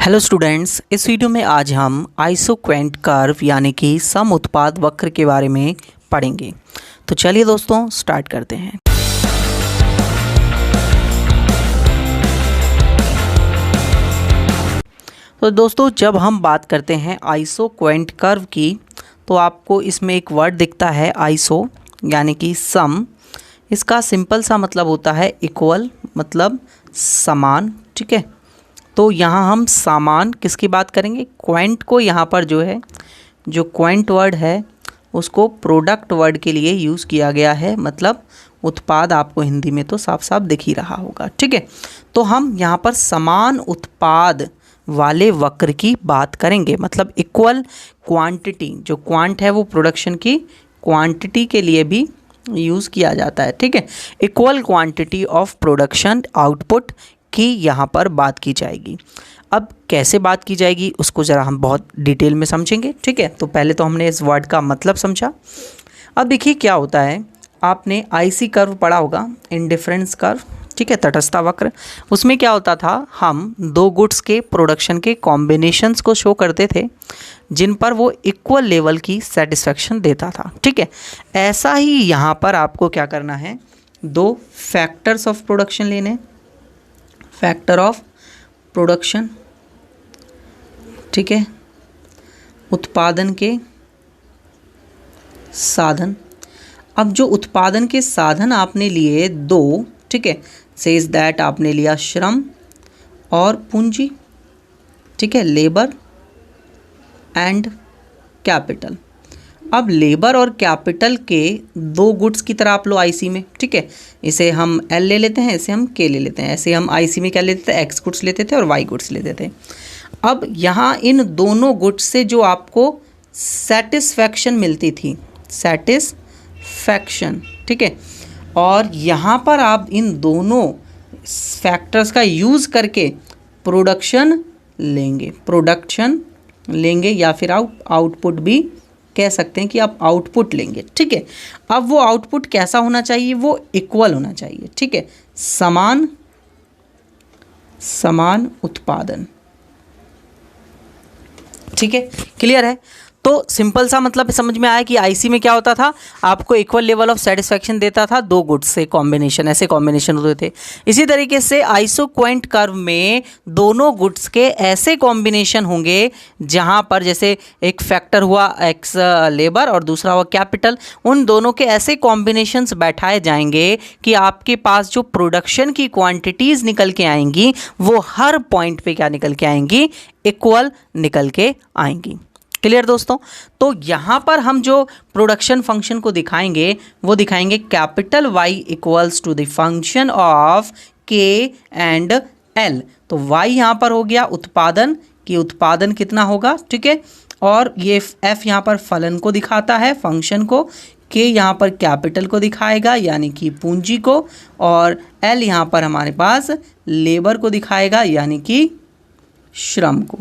Hello students, इस video में आज हम आइसोक्वेंट कर्व यानी कि सम उत्पाद वक्र के बारे में पढ़ेंगे। तो चलिए दोस्तों स्टार्ट करते हैं। तो दोस्तों जब हम बात करते हैं आइसोक्वेंट कर्व की तो आपको इसमें एक वर्ड दिखता है आइसो यानी कि सम। इसका सिंपल सा मतलब होता है इक्वल, मतलब समान। ठीक है, तो यहाँ हम समान किसकी बात करेंगे? क्वेंट को यहाँ पर जो क्वेंट वर्ड है उसको प्रोडक्ट वर्ड के लिए यूज़ किया गया है, मतलब उत्पाद। आपको हिंदी में तो साफ साफ दिख ही रहा होगा। ठीक है, तो हम यहाँ पर समान उत्पाद वाले वक्र की बात करेंगे, मतलब इक्वल क्वांटिटी। जो क्वांट है वो प्रोडक्शन की क्वांटिटी के लिए भी यूज़ किया जाता है। ठीक है, equal quantity of production output की यहाँ पर बात की जाएगी। अब कैसे बात की जाएगी उसको ज़रा हम बहुत डिटेल में समझेंगे। ठीक है, तो पहले तो हमने इस वर्ड का मतलब समझा। अब देखिए क्या होता है, आपने आईसी कर्व पढ़ा होगा, इंडिफरेंस कर्व। ठीक है, तटस्थता वक्र। उसमें क्या होता था, हम दो गुड्स के प्रोडक्शन के कॉम्बिनेशंस को शो करते थे जिन पर वो इक्वल लेवल की सेटिस्फेक्शन देता था। ठीक है, ऐसा ही यहाँ पर आपको क्या करना है, दो फैक्टर्स ऑफ प्रोडक्शन लेने, फैक्टर ऑफ प्रोडक्शन। ठीक है, उत्पादन के साधन। अब जो उत्पादन के साधन आपने लिए दो, ठीक है, सेज दैट आपने लिया श्रम और पूंजी। ठीक है, लेबर एंड कैपिटल। अब लेबर और कैपिटल के दो गुड्स की तरह आप लो आईसी में। ठीक है, इसे हम एल ले लेते हैं, इसे हम के ले लेते हैं। ऐसे हम आईसी में क्या लेते थे, एक्स गुड्स लेते थे और वाई गुड्स लेते थे। अब यहाँ इन दोनों गुड्स से जो आपको सेटिस्फैक्शन मिलती थी, सेटिस्फैक्शन। ठीक है, और यहाँ पर आप इन दोनों फैक्टर्स का यूज़ करके प्रोडक्शन लेंगे या फिर आउटपुट भी कह सकते हैं कि आप आउटपुट लेंगे। ठीक है, अब वो आउटपुट कैसा होना चाहिए, वो इक्वल होना चाहिए। ठीक है, समान उत्पादन। ठीक है, क्लियर है। तो सिंपल सा मतलब समझ में आया कि आईसी में क्या होता था, आपको इक्वल लेवल ऑफ सेटिस्फैक्शन देता था दो गुड्स से कॉम्बिनेशन, ऐसे कॉम्बिनेशन होते थे। इसी तरीके से आइसोक्वेंट कर्व में दोनों गुड्स के ऐसे कॉम्बिनेशन होंगे जहां पर जैसे एक फैक्टर हुआ एक्स लेबर और दूसरा हुआ कैपिटल, उन दोनों के ऐसे कॉम्बिनेशंस बैठाए जाएंगे कि आपके पास जो प्रोडक्शन की क्वांटिटीज़ निकल के आएंगी वो हर पॉइंट पे क्या निकल के आएंगी, इक्वल निकल के आएंगी। क्लियर दोस्तों। तो यहाँ पर हम जो प्रोडक्शन फंक्शन को दिखाएंगे वो दिखाएंगे capital Y equals to the function of K and L. तो वाई यहाँ पर हो गया उत्पादन, कि उत्पादन कितना होगा। ठीक है, और ये एफ यहाँ पर फलन को दिखाता है, फंक्शन को। के यहाँ पर कैपिटल को दिखाएगा यानी कि पूंजी को, और एल यहाँ पर हमारे पास लेबर को दिखाएगा यानी कि श्रम को।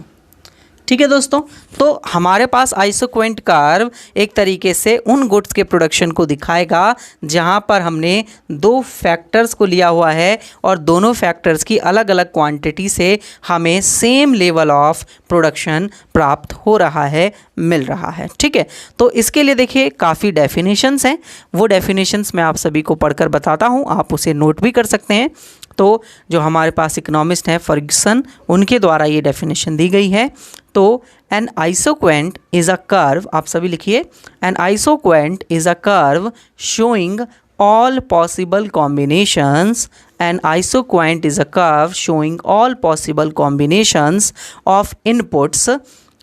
ठीक है दोस्तों, तो हमारे पास आइसोक्वेंट कर्व एक तरीके से उन गुड्स के प्रोडक्शन को दिखाएगा जहां पर हमने दो फैक्टर्स को लिया हुआ है और दोनों फैक्टर्स की अलग अलग क्वांटिटी से हमें सेम लेवल ऑफ प्रोडक्शन प्राप्त हो रहा है, मिल रहा है। ठीक है, तो इसके लिए देखिए काफ़ी डेफिनेशंस हैं, वो डेफिनेशंस मैं आप सभी को पढ़कर बताता हूँ, आप उसे नोट भी कर सकते हैं। तो जो हमारे पास इकोनॉमिस्ट हैं फर्ग्यूसन, उनके द्वारा ये डेफिनेशन दी गई है। तो an isoquant is a curve, आप सभी लिखिए, an isoquant is a curve showing all possible combinations. An isoquant is a curve showing all possible combinations of inputs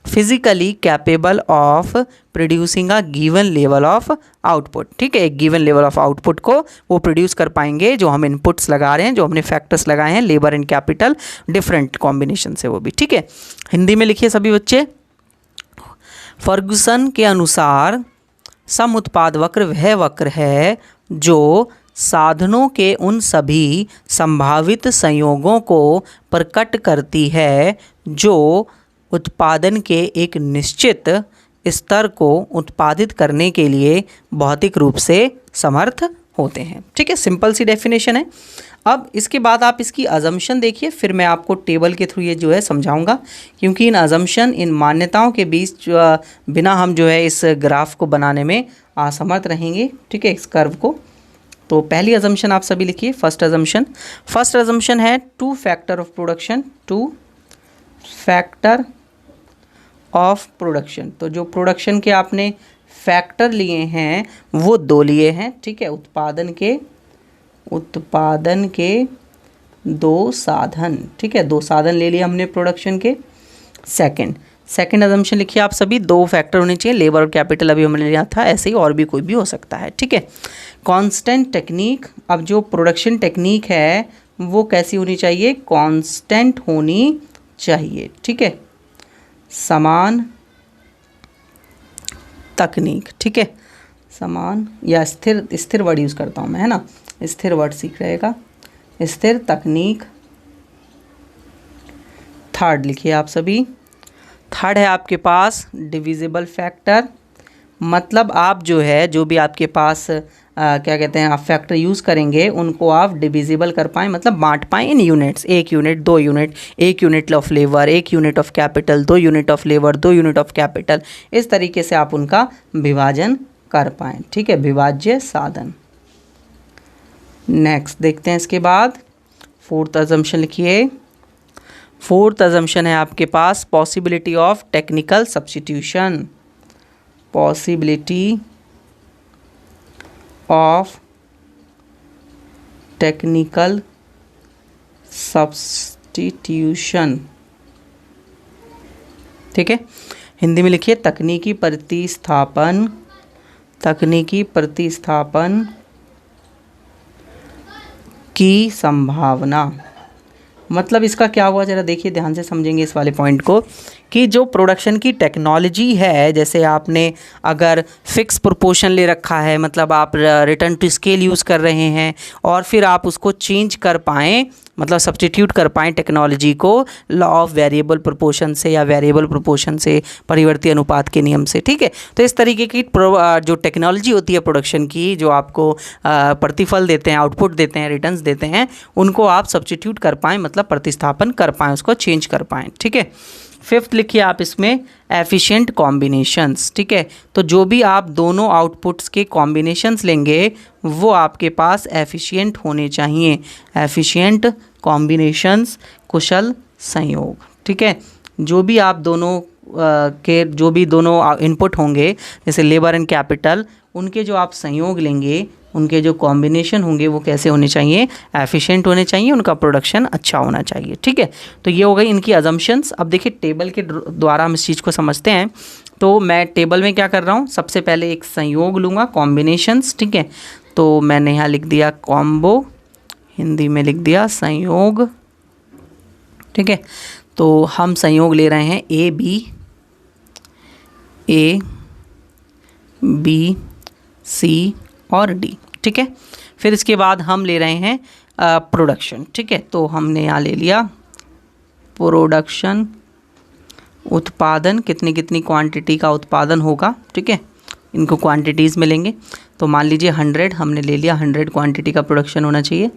physically capable of producing a given level of output. ठीक है, एक given level of output को वो produce कर पाएंगे जो हम inputs लगा रहे हैं, जो हमने फैक्टर्स लगाए हैं, labour and capital, different combination से वो भी। ठीक है, हिंदी में लिखिए सभी बच्चे। फर्गुसन के अनुसार सम उत्पाद वक्र वह वक्र है जो साधनों के उन सभी संभावित संयोगों को प्रकट करती है जो उत्पादन के एक निश्चित स्तर को उत्पादित करने के लिए भौतिक रूप से समर्थ होते हैं। ठीक है, सिंपल सी डेफिनेशन है। अब इसके बाद आप इसकी अजम्पशन देखिए, फिर मैं आपको टेबल के थ्रू ये जो है समझाऊंगा, क्योंकि इन अजम्पशन, इन मान्यताओं के बीच बिना हम जो है इस ग्राफ को बनाने में असमर्थ रहेंगे, ठीक है, इस कर्व को। तो पहली अजम्पशन आप सभी लिखिए, फर्स्ट अजम्पशन है 2 factor of production, 2 factor of production. तो जो प्रोडक्शन के आपने फैक्टर लिए हैं वो 2 लिए हैं, ठीक है, उत्पादन के 2 साधन, ठीक है, 2 साधन ले लिए हमने प्रोडक्शन के। सेकंड अजम्पशन लिखिए आप सभी, 2 फैक्टर होने चाहिए, लेबर और कैपिटल अभी हमने लिया था, ऐसे ही और भी कोई भी हो सकता है, ठीक है। कांस्टेंट टेक्निक, अब जो प्रोडक्शन टेक्निक है वो कैसी होनी चाहिए, कांस्टेंट होनी चाहिए, ठीक है, समान तकनीक, ठीक है, समान या स्थिर वर्ड यूज़ करता हूँ मैं, है ना, स्थिर वर्ड सीख रहेगा, स्थिर तकनीक। थर्ड लिखिए आप सभी, थर्ड है आपके पास डिविजिबल फैक्टर, मतलब आप जो है जो भी आपके पास क्या कहते हैं आप फैक्टर यूज़ करेंगे उनको आप डिविजिबल कर पाएँ, मतलब बांट पाएँ in units, 1 unit, 2 unit, 1 unit of labour, 1 unit of capital, 2 unit of labour, 2 unit of capital, इस तरीके से आप उनका विभाजन कर पाएँ, ठीक है, विभाज्य साधन। नेक्स्ट देखते हैं इसके बाद फोर्थ अजम्पशन लिखिए। फोर्थ अजम्पशन है आपके पास possibility of technical substitution, possibility of technical substitution, ठीक है, हिंदी में लिखिए तकनीकी प्रतिस्थापन की संभावना। मतलब इसका क्या हुआ, ज़रा देखिए, ध्यान से समझेंगे इस वाले पॉइंट को, कि जो प्रोडक्शन की टेक्नोलॉजी है, जैसे आपने अगर फिक्स प्रोपोर्शन ले रखा है, मतलब आप रिटर्न टू स्केल यूज़ कर रहे हैं और फिर आप उसको चेंज कर पाएँ, मतलब सब्स्टिट्यूट कर पाएँ टेक्नोलॉजी को लॉ ऑफ वेरिएबल प्रोपोर्शन से या वेरिएबल प्रोपोर्शन से, परिवर्ती अनुपात के नियम से, ठीक है। तो इस तरीके की जो टेक्नोलॉजी होती है प्रोडक्शन की, जो आपको प्रतिफल देते हैं, आउटपुट देते हैं, रिटर्न्स देते हैं, उनको आप सब्स्टिट्यूट कर पाएँ, मतलब प्रतिस्थापन कर पाएँ, उसको चेंज कर पाएँ, ठीक है। फिफ्थ लिखिए आप इसमें एफिशिएंट कॉम्बिनेशंस, ठीक है, तो जो भी आप दोनों आउटपुट्स के कॉम्बिनेशंस लेंगे वो आपके पास एफिशिएंट होने चाहिए, एफिशिएंट कॉम्बिनेशंस, कुशल संयोग, ठीक है। जो भी आप दोनों के जो भी दोनों इनपुट होंगे, जैसे लेबर एंड कैपिटल, उनके जो आप संयोग लेंगे, उनके जो कॉम्बिनेशन होंगे वो कैसे होने चाहिए, एफिशिएंट होने चाहिए, उनका प्रोडक्शन अच्छा होना चाहिए, ठीक है। तो ये हो गई इनकी अजम्पशंस। अब देखिए टेबल के द्वारा हम इस चीज़ को समझते हैं। तो मैं टेबल में क्या कर रहा हूँ, सबसे पहले एक संयोग लूँगा, कॉम्बिनेशंस, ठीक है। तो मैंने यहाँ लिख दिया कॉम्बो, हिंदी में लिख दिया संयोग, ठीक है। तो हम संयोग ले रहे हैं ए बी सी और डी, ठीक है। फिर इसके बाद हम ले रहे हैं प्रोडक्शन, ठीक है। तो हमने यहाँ ले लिया प्रोडक्शन, उत्पादन, कितनी कितनी क्वांटिटी का उत्पादन होगा, ठीक है, इनको क्वांटिटीज़ में लेंगे। तो मान लीजिए 100 हमने ले लिया, 100 क्वांटिटी का प्रोडक्शन होना चाहिए।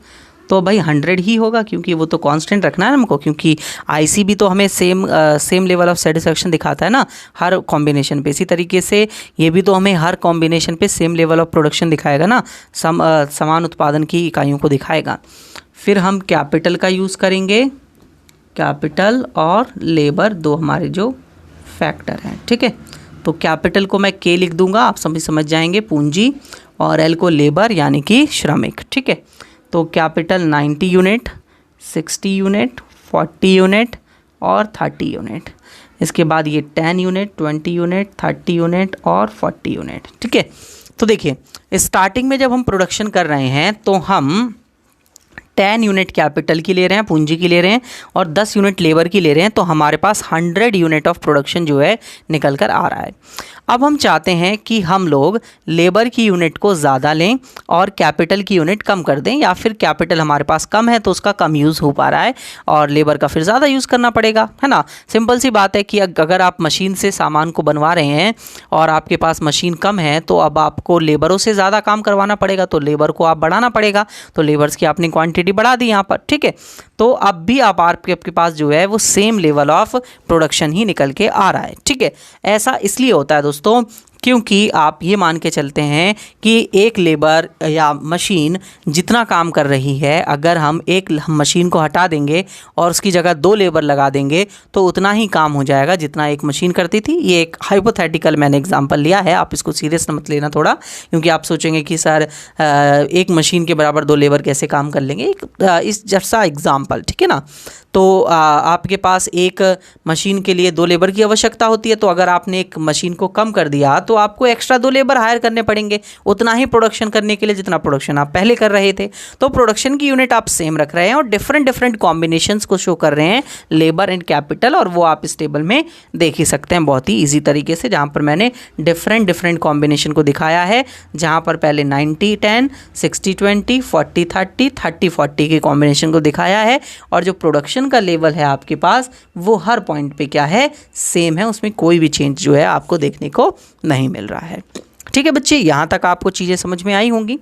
तो भाई 100 ही होगा, क्योंकि वो तो कांस्टेंट रखना है हमको, क्योंकि आईसी भी तो हमें सेम लेवल ऑफ सेटिस्फेक्शन दिखाता है ना हर कॉम्बिनेशन पे। इसी तरीके से ये भी तो हमें हर कॉम्बिनेशन पे सेम लेवल ऑफ प्रोडक्शन दिखाएगा ना, समान उत्पादन की इकाइयों को दिखाएगा। फिर हम कैपिटल का यूज़ करेंगे, कैपिटल और लेबर, दो हमारे जो फैक्टर हैं, ठीक है। तो कैपिटल को मैं के लिख दूंगा, आप सभी समझ जाएंगे, पूंजी, और एल को लेबर यानी कि श्रमिक, ठीक है। तो कैपिटल 90 यूनिट, 60 यूनिट, 40 यूनिट और 30 यूनिट। इसके बाद ये 10 यूनिट, 20 यूनिट, 30 यूनिट और 40 यूनिट, ठीक है। तो देखिए स्टार्टिंग में जब हम प्रोडक्शन कर रहे हैं तो हम 10 यूनिट कैपिटल की ले रहे हैं, पूंजी की ले रहे हैं, और 10 यूनिट लेबर की ले रहे हैं। तो हमारे पास 100 यूनिट ऑफ प्रोडक्शन जो है निकल कर आ रहा है। अब हम चाहते हैं कि हम लोग लेबर की यूनिट को ज़्यादा लें और कैपिटल की यूनिट कम कर दें, या फिर कैपिटल हमारे पास कम है तो उसका कम यूज़ हो पा रहा है और लेबर का फिर ज़्यादा यूज़ करना पड़ेगा, है ना। सिंपल सी बात है कि अगर आप मशीन से सामान को बनवा रहे हैं और आपके पास मशीन कम है तो अब आपको लेबरों से ज़्यादा काम करवाना पड़ेगा, तो लेबर को आप बढ़ाना पड़ेगा, तो लेबर्स की आपने क्वांटिटी क्वांटिटी बढ़ा दी यहाँ पर, ठीक है। तो अब भी आप आपके पास जो है वो सेम लेवल ऑफ प्रोडक्शन ही निकल के आ रहा है, ठीक है। ऐसा इसलिए होता है दोस्तों क्योंकि आप ये मान के चलते हैं कि एक लेबर या मशीन जितना काम कर रही है, अगर हम एक मशीन को हटा देंगे और उसकी जगह 2 लेबर लगा देंगे तो उतना ही काम हो जाएगा जितना एक मशीन करती थी। ये एक हाइपोथेटिकल मैंने एग्जांपल लिया है, आप इसको सीरियस मत लेना थोड़ा, क्योंकि आप सोचेंगे कि सर एक मशीन के बराबर 2 लेबर कैसे काम कर लेंगे, इस जैसा एग्जाम्पल, ठीक है ना। तो आपके पास एक मशीन के लिए 2 लेबर की आवश्यकता होती है, तो अगर आपने एक मशीन को कम कर दिया तो आपको एक्स्ट्रा 2 लेबर हायर करने पड़ेंगे उतना ही प्रोडक्शन करने के लिए जितना प्रोडक्शन आप पहले कर रहे थे। तो प्रोडक्शन की यूनिट आप सेम रख रहे हैं और डिफरेंट कॉम्बिनेशंस को शो कर रहे हैं लेबर एंड कैपिटल, और वो आप इस टेबल में देख ही सकते हैं बहुत ही ईजी तरीके से, जहाँ पर मैंने डिफरेंट कॉम्बिनेशन को दिखाया है, जहाँ पर पहले 90-10, 60-20, 40-30, 30-40 के कॉम्बिनेशन को दिखाया है, और जो प्रोडक्शन का लेवल है आपके पास वो हर पॉइंट पे क्या है, सेम है, उसमें कोई भी चेंज जो है आपको देखने को नहीं मिल रहा है। ठीक है बच्चे, यहाँ तक आपको चीज़ें समझ में आई होंगी।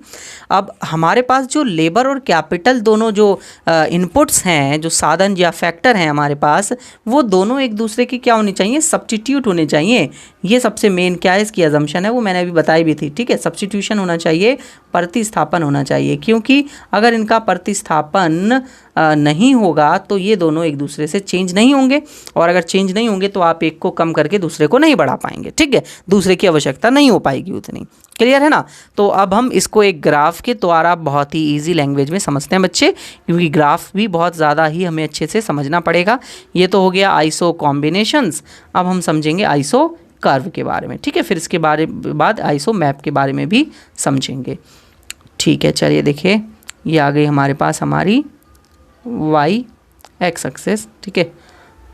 अब हमारे पास जो लेबर और कैपिटल दोनों जो इनपुट्स हैं, जो साधन या फैक्टर हैं हमारे पास, वो दोनों एक दूसरे की क्या होनी चाहिए, सब्स्टिट्यूट होने चाहिए। ये सबसे मेन क्या है, इसकी अजम्पशन है, वो मैंने अभी बताई भी थी, ठीक है। सब्स्टिट्यूशन होना चाहिए, प्रतिस्थापन होना चाहिए, क्योंकि अगर इनका प्रतिस्थापन नहीं होगा तो ये दोनों एक दूसरे से चेंज नहीं होंगे, और अगर चेंज नहीं होंगे तो आप एक को कम करके दूसरे को नहीं बढ़ा पाएंगे, ठीक है, दूसरे की आवश्यकता नहीं हो पाएगी उतनी। क्लियर है ना। तो अब हम इसको एक ग्राफ के द्वारा बहुत ही इजी लैंग्वेज में समझते हैं बच्चे, क्योंकि ग्राफ भी बहुत ज़्यादा ही हमें अच्छे से समझना पड़ेगा। ये तो हो गया आइसो कॉम्बिनेशंस, अब हम समझेंगे आइसो कर्व के बारे में, ठीक है। फिर इसके बाद आइसो मैप के बारे में भी समझेंगे, ठीक है। चलिए देखिए, ये आ गई हमारे पास हमारी वाई एक्स एक्सेस, ठीक है।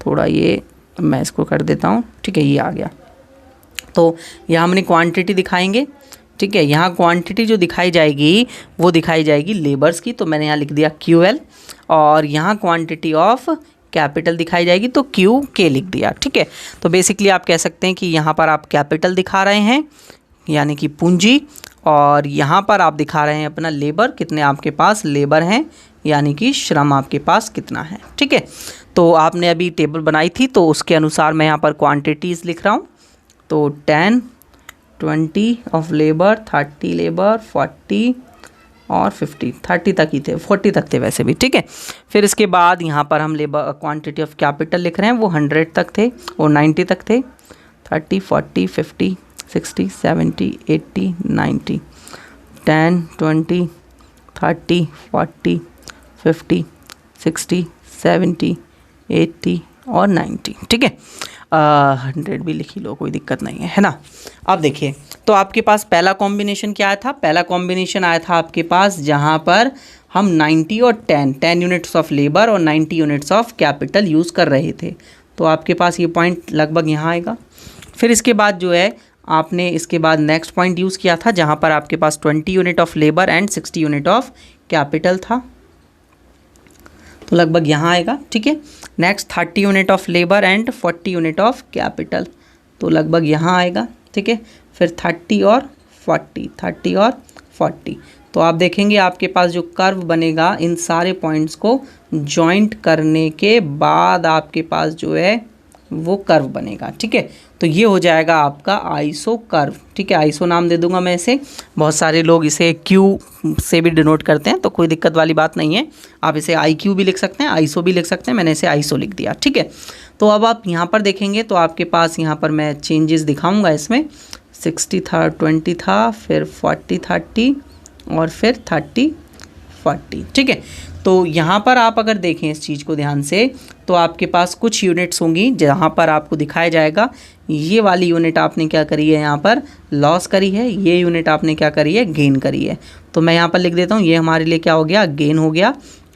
थोड़ा ये मैं इसको कर देता हूँ, ठीक है, ये आ गया। तो यहाँ हमने क्वांटिटी दिखाएंगे, ठीक है। यहाँ क्वांटिटी जो दिखाई जाएगी वो दिखाई जाएगी लेबर्स की, तो मैंने यहाँ लिख दिया QL, और यहाँ क्वांटिटी ऑफ कैपिटल दिखाई जाएगी तो QK लिख दिया, ठीक है। तो बेसिकली आप कह सकते हैं कि यहाँ पर आप कैपिटल दिखा रहे हैं यानी कि पूंजी, और यहाँ पर आप दिखा रहे हैं अपना लेबर, कितने आपके पास लेबर हैं यानी कि श्रम आपके पास कितना है, ठीक है। तो आपने अभी टेबल बनाई थी तो उसके अनुसार मैं यहाँ पर क्वांटिटीज़ लिख रहा हूँ। तो 10, 20 ऑफ लेबर, 30 लेबर, 40 और 50, 30 तक ही थे, 40 तक थे वैसे भी, ठीक है। फिर इसके बाद यहाँ पर हम लेबर क्वांटिटी ऑफ कैपिटल लिख रहे हैं, वो 100 तक थे और 90 तक थे, 30, 40, 50, 60, 70, 80, 90, 10, 20, 30, 40, 50, 60, 70, 80 और 90, ठीक है। 100 भी लिख ही लो, कोई दिक्कत नहीं है, है ना। अब देखिए, तो आपके पास पहला कॉम्बिनेशन क्या आया था, पहला कॉम्बिनेशन आया था आपके पास जहाँ पर हम 90 और 10 यूनिट्स ऑफ लेबर और 90 यूनिट्स ऑफ कैपिटल यूज़ कर रहे थे। तो आपके पास ये पॉइंट लगभग यहाँ आएगा। फिर इसके बाद जो है आपने इसके बाद नेक्स्ट पॉइंट यूज़ किया था जहाँ पर आपके पास 20 unit of labour and 60 unit of capital था, तो लगभग यहाँ आएगा, ठीक है। Next 30 unit of labour and 40 unit of capital, तो लगभग यहाँ आएगा, ठीक है। फिर 30 और 40, 30 और 40, तो आप देखेंगे आपके पास जो कर्व बनेगा इन सारे पॉइंट्स को जॉइंट करने के बाद आपके पास जो है वो कर्व बनेगा, ठीक है। तो ये हो जाएगा आपका आइसो कर्व, ठीक है। आइसो नाम दे दूंगा मैं इसे, बहुत सारे लोग इसे क्यू से भी डिनोट करते हैं, तो कोई दिक्कत वाली बात नहीं है, आप इसे IQ भी लिख सकते हैं, आइसो भी लिख सकते हैं, मैंने इसे आइसो लिख दिया, ठीक है। तो अब आप यहाँ पर देखेंगे तो आपके पास यहाँ पर मैं चेंजेस दिखाऊँगा इसमें, 60 था, 20 था, फिर 40, 30 और फिर 30, 40, ठीक है। तो यहाँ पर आप अगर देखें इस चीज़ को ध्यान से, तो आपके पास कुछ यूनिट्स होंगी जहाँ पर आपको दिखाया जाएगा ये वाली यूनिट आपने क्या करी है, यहाँ पर लॉस करी है, ये यूनिट आपने क्या करी है, गेन करी है। तो मैं यहाँ पर लिख देता हूँ, ये हमारे लिए क्या हो गया, गेन हो गया,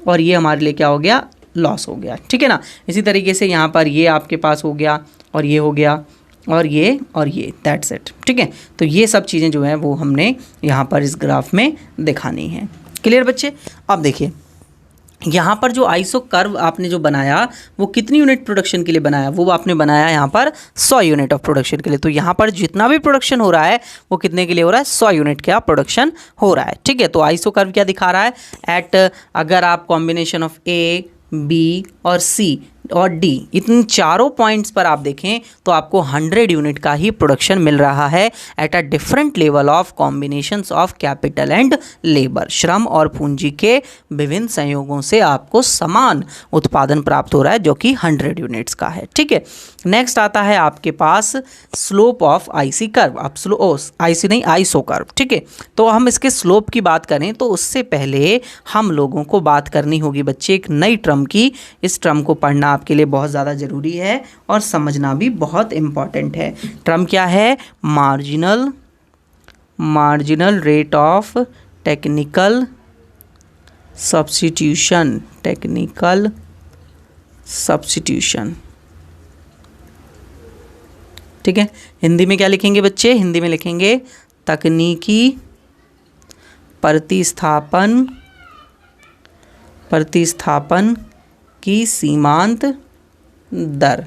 और ये हमारे लिए क्या हो गया, लॉस हो गया, ठीक है ना। इसी तरीके से यहाँ पर ये आपके पास हो गया, और ये हो गया, और ये, दैट्स इट, ठीक है। तो ये सब चीज़ें जो हैं वो हमने यहाँ पर इस ग्राफ में दिखानी है। क्लियर बच्चे। अब देखिए, यहाँ पर जो आइसो कर्व आपने जो बनाया वो कितनी यूनिट प्रोडक्शन के लिए बनाया, वो आपने बनाया यहाँ पर 100 यूनिट ऑफ प्रोडक्शन के लिए। तो यहाँ पर जितना भी प्रोडक्शन हो रहा है वो कितने के लिए हो रहा है, 100 यूनिट का प्रोडक्शन हो रहा है। ठीक है, तो आइसो कर्व क्या दिखा रहा है, एट अगर आप कॉम्बिनेशन ऑफ ए, बी और सी और डी इन चारों पॉइंट्स पर आप देखें तो आपको 100 यूनिट का ही प्रोडक्शन मिल रहा है at a different level of combinations of capital and labour. श्रम और पूंजी के विभिन्न संयोगों से आपको समान उत्पादन प्राप्त हो रहा है जो कि 100 यूनिट्स का है। ठीक है, नेक्स्ट आता है आपके पास स्लोप ऑफ आईसी कर्व। आप आईसी नहीं, आइसो कर्व। ठीक है, तो हम इसके स्लोप की बात करें तो उससे पहले हम लोगों को बात करनी होगी बच्चे एक नई टर्म की। इस टर्म को पढ़ना आपके लिए बहुत ज़्यादा ज़रूरी है और समझना भी बहुत इम्पॉर्टेंट है। टर्म क्या है, marginal rate of technical substitution. ठीक है, हिंदी में क्या लिखेंगे बच्चे, हिंदी में लिखेंगे तकनीकी प्रतिस्थापन की सीमांत दर।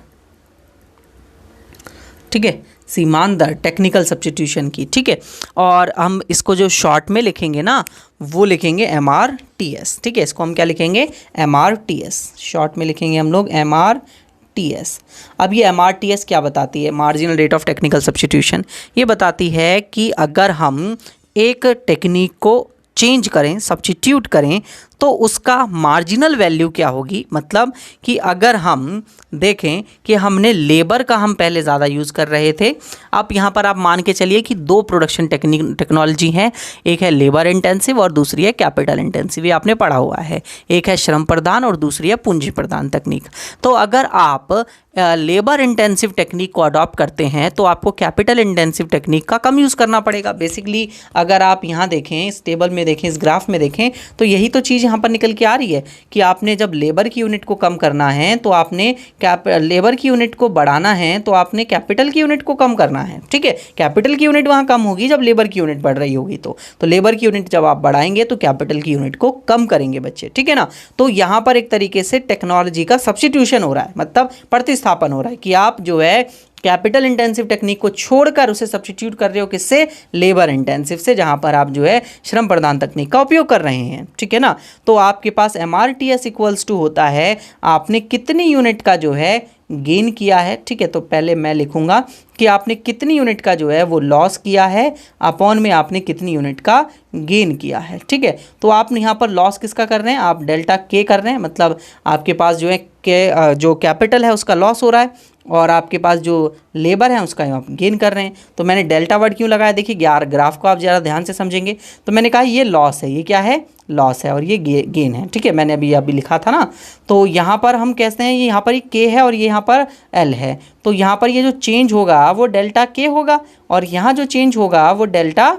ठीक है, सीमांत दर टेक्निकल सब्स्टिट्यूशन की। ठीक है, और हम इसको जो शॉर्ट में लिखेंगे ना वो लिखेंगे MRTS। ठीक है, इसको हम क्या लिखेंगे, MRTS शॉर्ट में लिखेंगे हम लोग MRTS। अब ये MRTS क्या बताती है, marginal rate of technical substitution, ये बताती है कि अगर हम एक टेक्निक को चेंज करें, सब्स्टिट्यूट करें तो उसका मार्जिनल वैल्यू क्या होगी। मतलब कि अगर हम देखें कि हमने लेबर का हम पहले ज़्यादा यूज़ कर रहे थे, अब यहाँ पर आप मान के चलिए कि दो प्रोडक्शन टेक्नोलॉजी हैं, एक है लेबर इंटेंसिव और दूसरी है कैपिटल इंटेंसिव। ये आपने पढ़ा हुआ है, एक है श्रम प्रधान और दूसरी है पूंजी प्रधान तकनीक। तो अगर आप लेबर इंटेंसिव टेक्निक को अडॉप्ट करते हैं तो आपको कैपिटल इंटेंसिव टेक्निक का कम यूज़ करना पड़ेगा। बेसिकली अगर आप यहाँ देखें, इस टेबल में देखें, इस ग्राफ में देखें तो यही तो चीज़ यहाँ पर निकल के आ रही है कि आपने जब लेबर की यूनिट को कम करना है तो आपने लेबर की यूनिट को बढ़ाना है तो आपने कैपिटल की यूनिट को कम करना है। ठीक है, कैपिटल की यूनिट वहाँ कम होगी जब लेबर की यूनिट बढ़ रही होगी। तो लेबर की यूनिट जब आप बढ़ाएंगे तो कैपिटल की यूनिट को कम करेंगे बच्चे। ठीक है ना, तो यहाँ पर एक तरीके से टेक्नोलॉजी का सब्स्टिट्यूशन हो रहा है, मतलब प्रतिस्थापन हो रहा है कि आप जो है कैपिटल इंटेंसिव टेक्निक को छोड़कर उसे सब्स्टिट्यूट कर रहे हो किससे, लेबर इंटेंसिव से, जहां पर आप जो है श्रम प्रधान तकनीक का उपयोग कर रहे हैं। ठीक है ना, तो आपके पास MRTS इक्वल्स टू होता है आपने कितनी यूनिट का जो है गेन किया है। ठीक है, तो पहले मैं लिखूंगा कि आपने कितनी यूनिट का जो है वो लॉस किया है अपॉन में आपने कितनी यूनिट का गेन किया है। ठीक है, तो आप यहाँ पर लॉस किसका कर रहे हैं, आप डेल्टा के कर रहे हैं, मतलब आपके पास जो है के जो कैपिटल है उसका लॉस हो रहा है और आपके पास जो लेबर है उसका आप गेन कर रहे हैं। तो मैंने डेल्टा वर्ड क्यों लगाया, देखिए ग्राफ को आप ज़रा ध्यान से समझेंगे तो मैंने कहा ये लॉस है, ये क्या है, लॉस है, और ये गेन है। ठीक है, मैंने अभी लिखा था ना, तो यहाँ पर हम कहते हैं ये यहाँ पर के है और ये यहाँ पर एल है। तो यहाँ पर ये जो चेंज होगा वो डेल्टा के होगा और यहाँ जो चेंज होगा वो डेल्टा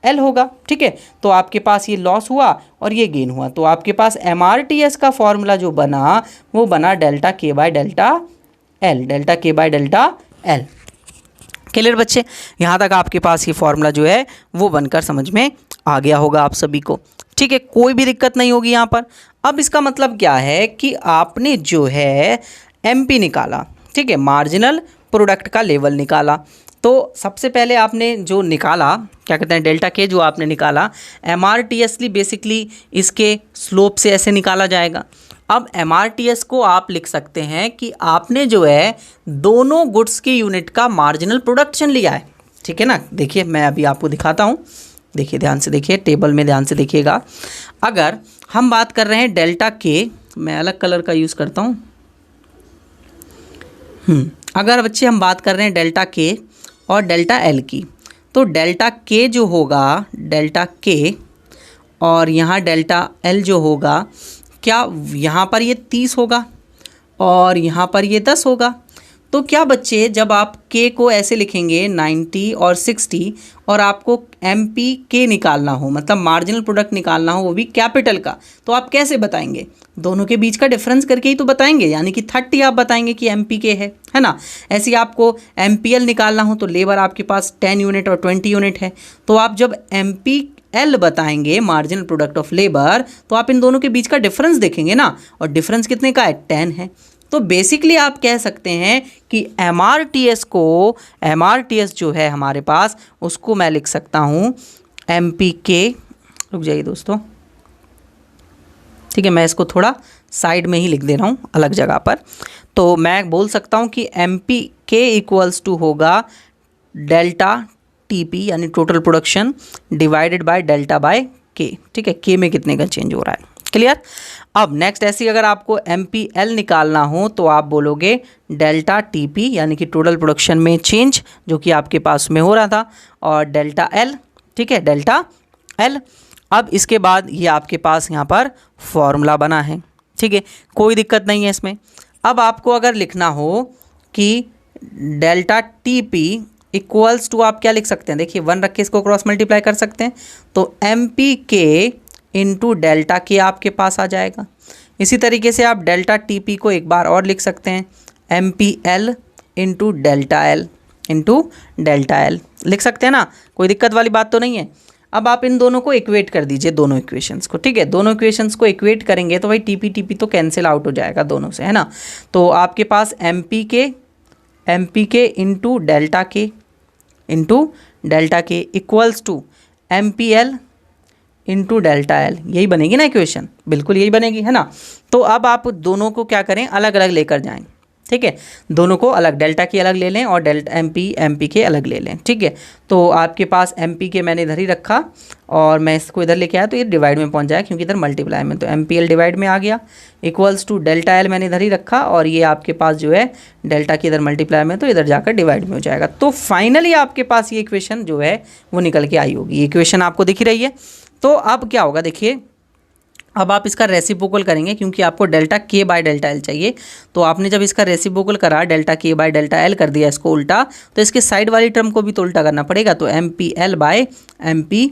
एल होगा। ठीक है, तो आपके पास ये लॉस हुआ और ये गेन हुआ, तो आपके पास MRTS का फॉर्मूला जो बना वो बना delta K by delta L, delta K by delta L. Clear बच्चे, यहाँ तक आपके पास ये फॉर्मूला जो है वो बनकर समझ में आ गया होगा आप सभी को। ठीक है, कोई भी दिक्कत नहीं होगी यहाँ पर। अब इसका मतलब क्या है कि आपने जो है MP निकाला, ठीक है, मार्जिनल प्रोडक्ट का लेवल निकाला। तो सबसे पहले आपने जो निकाला क्या कहते हैं, डेल्टा के जो आपने निकाला MRTS बेसिकली इसके स्लोप से ऐसे निकाला जाएगा। अब MRTS को आप लिख सकते हैं कि आपने जो है दोनों गुड्स की यूनिट का मार्जिनल प्रोडक्शन लिया है। ठीक है ना, देखिए मैं अभी आपको दिखाता हूँ, देखिए ध्यान से देखिए, टेबल में ध्यान से देखिएगा। अगर हम बात कर रहे हैं डेल्टा के, मैं अलग कलर का यूज़ करता हूँ। अगर बच्चे हम बात कर रहे हैं डेल्टा के और डेल्टा एल की, तो डेल्टा के जो होगा, डेल्टा के और यहाँ डेल्टा एल जो होगा, क्या यहाँ पर ये 30 होगा और यहाँ पर ये 10 होगा। तो क्या बच्चे जब आप के को ऐसे लिखेंगे 90 और 60 और आपको MP के निकालना हो, मतलब मार्जिनल प्रोडक्ट निकालना हो वो भी कैपिटल का, तो आप कैसे बताएंगे, दोनों के बीच का डिफरेंस करके ही तो बताएंगे, यानी कि 30 आप बताएंगे कि MP के है ना। ऐसे ही आपको MPL निकालना हो तो लेबर आपके पास 10 यूनिट और 20 यूनिट है, तो आप जब MP एल बताएंगे, मार्जिनल प्रोडक्ट ऑफ लेबर, तो आप इन दोनों के बीच का डिफरेंस देखेंगे ना, और डिफरेंस कितने का है, 10 है। तो बेसिकली आप कह सकते हैं कि एमआरटीएस जो है हमारे पास, उसको मैं लिख सकता हूँ एमपीके, रुक जाइए दोस्तों, ठीक है, मैं इसको थोड़ा साइड में ही लिख दे रहा हूँ अलग जगह पर। तो मैं बोल सकता हूँ कि एमपीके इक्वल्स टू होगा डेल्टा टीपी यानी total production divided by delta by के, ठीक है, के में कितने का चेंज हो रहा है, क्लियर। अब नेक्स्ट ऐसी अगर आपको एमपीएल निकालना हो तो आप बोलोगे डेल्टा टीपी यानी कि टोटल प्रोडक्शन में चेंज जो कि आपके पास में हो रहा था, और डेल्टा एल, ठीक है, डेल्टा एल। अब इसके बाद ये आपके पास यहाँ पर फॉर्मूला बना है, ठीक है, कोई दिक्कत नहीं है इसमें। अब आपको अगर लिखना हो कि डेल्टा टीपी इक्वल्स टू, आप क्या लिख सकते हैं, देखिए 1 रख के इसको क्रॉस मल्टीप्लाई कर सकते हैं, तो M P K into delta के आपके पास आ जाएगा। इसी तरीके से आप डेल्टा टी पी को एक बार और लिख सकते हैं, M P L into delta L लिख सकते हैं ना, कोई दिक्कत वाली बात तो नहीं है। अब आप इन दोनों को इक्वेट कर दीजिए, दोनों इक्वेशंस को, ठीक है, दोनों इक्वेशंस को इक्वेट करेंगे तो भाई टीपी तो कैंसिल आउट हो जाएगा दोनों से, है ना। तो आपके पास M P K into delta K equals to M P L into delta L, यही बनेगी ना इक्वेशन, बिल्कुल यही बनेगी, है ना। तो अब आप दोनों को क्या करें, अलग अलग लेकर जाएं, ठीक है, दोनों को अलग, डेल्टा की अलग ले लें और डेल्टा एम पी के अलग ले लें, ठीक है। तो आपके पास एम पी के मैंने इधर ही रखा और मैं इसको इधर लेके आया तो ये डिवाइड में पहुंच जाएगा क्योंकि इधर मल्टीप्लाई में, तो एम पी एल डिवाइड में आ गया, इक्वल्स टू डेल्टा एल मैंने इधर ही रखा और ये आपके पास जो है डेल्टा की इधर मल्टीप्लाई में, तो इधर जाकर डिवाइड में हो जाएगा। तो फाइनली आपके पास ये इक्वेशन जो है वो निकल के आई होगी, ये इक्वेशन आपको दिख रही है। तो अब क्या होगा, देखिए अब आप इसका रेसिप्रोकल करेंगे क्योंकि आपको delta K by delta L चाहिए। तो आपने जब इसका रेसिप्रोकल करा, delta K by delta L कर दिया इसको उल्टा, तो इसके साइड वाली टर्म को भी तो उल्टा करना पड़ेगा, तो M P L by M P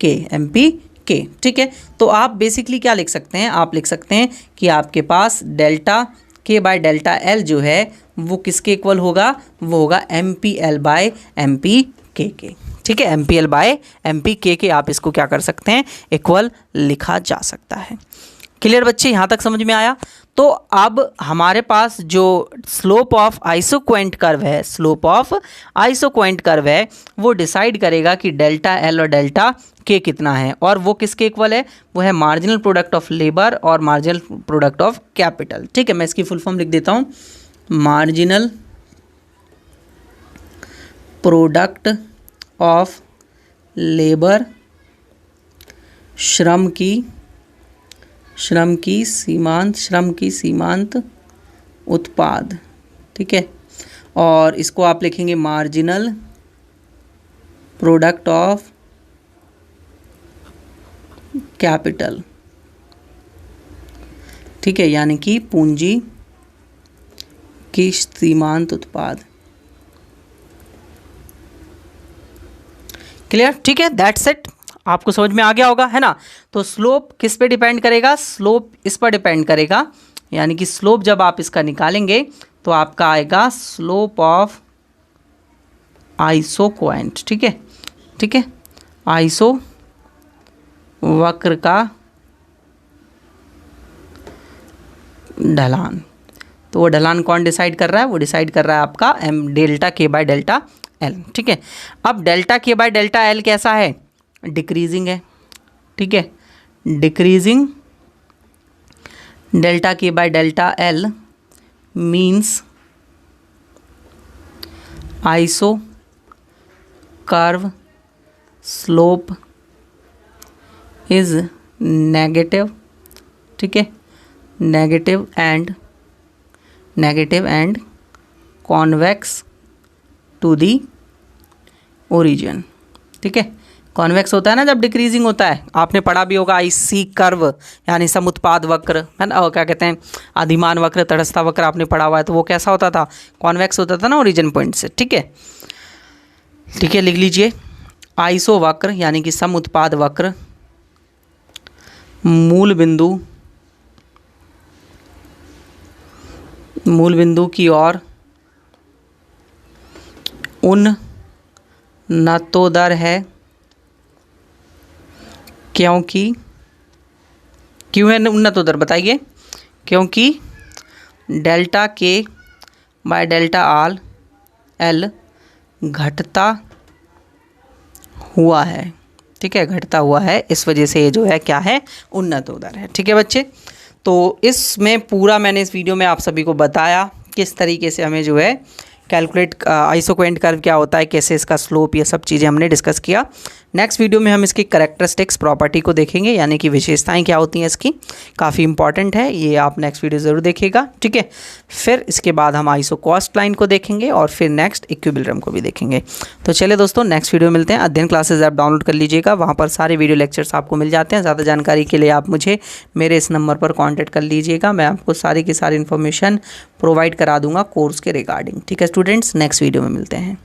K, ठीक है। तो आप बेसिकली क्या लिख सकते हैं, आप लिख सकते हैं कि आपके पास delta K by delta L जो है वो किसके इक्वल होगा, वो होगा M P L by M P K, ठीक है, M P L by M P K आप इसको क्या कर सकते हैं, इक्वल लिखा जा सकता है। क्लियर बच्चे, यहाँ तक समझ में आया। तो अब हमारे पास जो स्लोप ऑफ आइसोक्वेंट कर्व है वो डिसाइड करेगा कि डेल्टा एल और डेल्टा के कितना है, और वो किसके इक्वल है, वो है मार्जिनल प्रोडक्ट ऑफ लेबर और मार्जिनल प्रोडक्ट ऑफ कैपिटल, ठीक है। मैं इसकी फुल फॉर्म लिख देता हूँ, मार्जिनल प्रोडक्ट ऑफ लेबर, श्रम की सीमांत उत्पाद, ठीक है, और इसको आप लिखेंगे मार्जिनल प्रोडक्ट ऑफ कैपिटल, ठीक है, यानी कि पूंजी की सीमांत उत्पाद। क्लियर, ठीक है, दैट्स इट, आपको समझ में आ गया होगा, है ना। तो स्लोप किस पे डिपेंड करेगा, स्लोप इस पर डिपेंड करेगा, यानी कि स्लोप जब आप इसका निकालेंगे तो आपका आएगा स्लोप ऑफ आइसोक्वेंट, ठीक है, आइसो वक्र का ढलान। तो वो ढलान कौन डिसाइड कर रहा है, वो डिसाइड कर रहा है आपका M delta K by delta L, ठीक है। अब delta K by delta L कैसा है, डिक्रीजिंग है, ठीक है, decreasing delta K by delta L means iso curve slope is negative, ठीक है, negative and convex to the origin, ठीक है। कॉन्वेक्स होता है ना जब डिक्रीजिंग होता है, आपने पढ़ा भी होगा आईसी कर्व यानी समुत्पाद वक्र, है ना, और क्या कहते हैं अधिमान वक्र, तटस्था वक्र आपने पढ़ा हुआ है, तो वो कैसा होता था, कॉन्वेक्स होता था ना ओरिजिन पॉइंट से, ठीक है, लिख लीजिए आइसो वक्र यानी कि समुत्पाद वक्र मूल बिंदु की ओर उन्नतोदर है क्योंकि क्यों है उन्नत उदर, बताइए। क्योंकि delta K by delta R L घटता हुआ है, ठीक है, घटता हुआ है, इस वजह से ये जो है क्या है, उन्नत उदर है। ठीक है बच्चे, तो इसमें पूरा मैंने इस वीडियो में आप सभी को बताया किस तरीके से हमें जो है कैलकुलेट आइसोक्वेंट कर्व क्या होता है, कैसे इसका स्लोप, ये सब चीज़ें हमने डिस्कस किया। नेक्स्ट वीडियो में हम इसकी कैरेक्टरिस्टिक्स प्रॉपर्टी को देखेंगे, यानी कि विशेषताएं क्या होती हैं इसकी, काफ़ी इंपॉर्टेंट है ये, आप नेक्स्ट वीडियो ज़रूर देखिएगा। ठीक है, फिर इसके बाद हम आइसोकॉस्ट लाइन को देखेंगे और फिर नेक्स्ट इक्विलिब्रियम को भी देखेंगे। तो चलिए दोस्तों, नेक्स्ट वीडियो मिलते हैं। अध्ययन क्लासेज ऐप डाउनलोड कर लीजिएगा, वहाँ पर सारे वीडियो लेक्चर्स आपको मिल जाते हैं। ज़्यादा जानकारी के लिए आप मुझे मेरे इस नंबर पर कॉन्टैक्ट कर लीजिएगा, मैं आपको सारी की सारी इन्फॉर्मेशन प्रोवाइड करा दूंगा कोर्स के रिगार्डिंग। ठीक है स्टूडेंट्स, नेक्स्ट वीडियो में मिलते हैं।